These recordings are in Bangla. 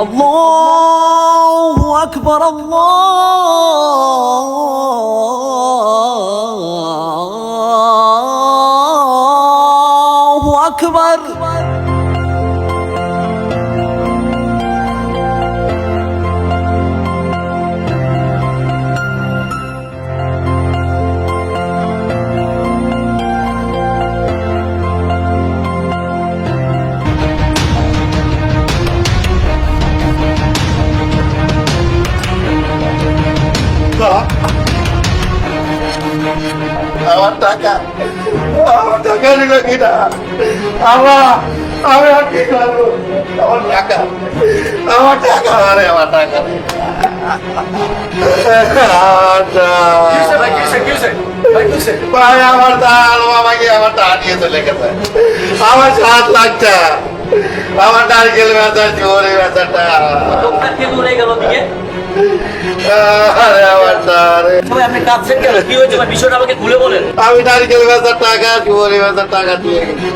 আল্লাহু আকবার, আল্লাহু আকবার। আমার টাকা নিল কিনা? আমি আর কি করবো? আমার টাকা আরে আমার টাকা ভাই, আমার দাল আমাকে আমার টাকা নিয়ে চলে গেছে। আমার 7 লাখ টাকা, আমার নারকেল বেচা, জোরে বেচাটা। আরে আমার আপনি কাঁদছেন কেন? কি হয়েছে বিষয়টা আমাকে খুলে বলেন। আমি নারকেল বেচার টাকা, জোরে বেচার টাকা দিয়ে গেছি।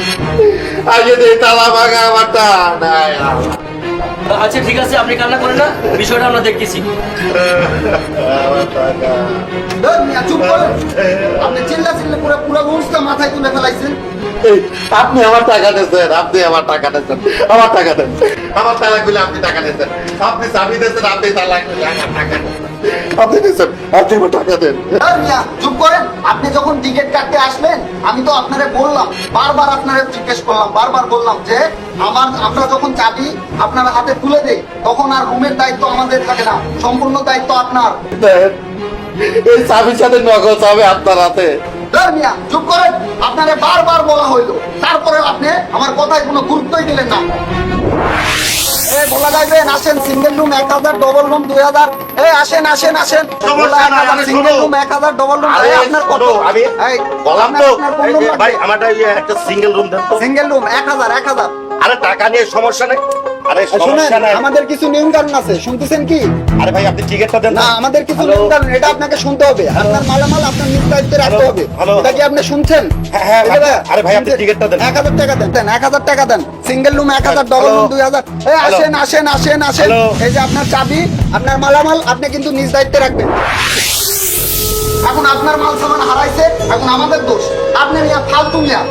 আর যদি তালা ভাঙা আমার টাকা নাই। আচ্ছা ঠিক আছে, আপনি কান্না করেন না, বিষয়টা আমরা দেখতেছি। আমার টাকা চুপ করেন। আপনি চিল্লা পুরো পুরো রুলসটা মাথায় তুলে ফেলাইছেন। এই, আপনি আমার টাকা দিয়েছেন, আপনি আমার টাকা দিয়েছেন, আমার টাকা দেন। আমার তালাকগুলো আপনি টাকা দিয়েছেন, আপনি চাবি দিয়েছেন, আপনি তালাকগুলো আমার টাকা দিয়েছেন। আপনি দিয়েছেন, আপনি আমার টাকা দেন। চুপ করেন। আপনি যখন টিকিট কাটতে আসলেন, আমি তো আপনারে বললাম, বারবার আপনারে জিজ্ঞেস করলাম, বারবার বললাম যে আমরা যখন চাবি আপনার হাতে তুলে দেই, তখন আর রুমের দায়িত্ব আমাদের থাকে না, সম্পূর্ণ দায়িত্ব আপনার। দেন, এই চাবির সাথে নগদ চাবি আপনার হাতে। মিয়া চুপ করেন। আপনারে বারবার বলা হইলো, তারপরে আপনি আমার কথায় কোনো গুরুত্বই দিলেন না। বলা যাইবেন, আসেন সিঙ্গেল রুম 1000, ডবল রুম 2000। আসেন আসেন আসেন, সিঙ্গেল রুম 1000, ডবল রুম। আপনার কত? আমি এই বললাম তো আপনার কোন room ভাই, লাগবে? আমারটা একটা সিঙ্গেল রুম দেন তো। Single room 1000। আরে টাকা নিয়ে সমস্যা নেই, আরে শুনেন, সমস্যা নাই। আমাদের কিছু নিয়ম কানুন আছে, শুনতেছেন কি? আরে ভাই, আপনি টিকিটটা দেন না, আমাদের কিছু নিয়ম কানুন, এটা আপনাকে শুনতে হবে। আপনার মালামাল আপনার নিজ দায়িত্বে রাখতে হবে। হ্যালো। এটা কি আপনি শুনছেন? হ্যাঁ, হ্যাঁ, এটা আরে ভাই, আপনি টিকিটটা দেন। 1000 টাকা দেন, 1000 টাকা দেন। Single room 1000, double room 2000। আসেন আসেন আসেন আসেন। হ্যালো। এই যে আপনার চাবি, আপনার মালামাল আপনি কিন্তু নিজ দায়িত্বে রাখবেন। এখন আপনার মাল সামান হারাইছে, এখন আমাদের দোষ। আপনি মিয়া ফালতু মিয়া।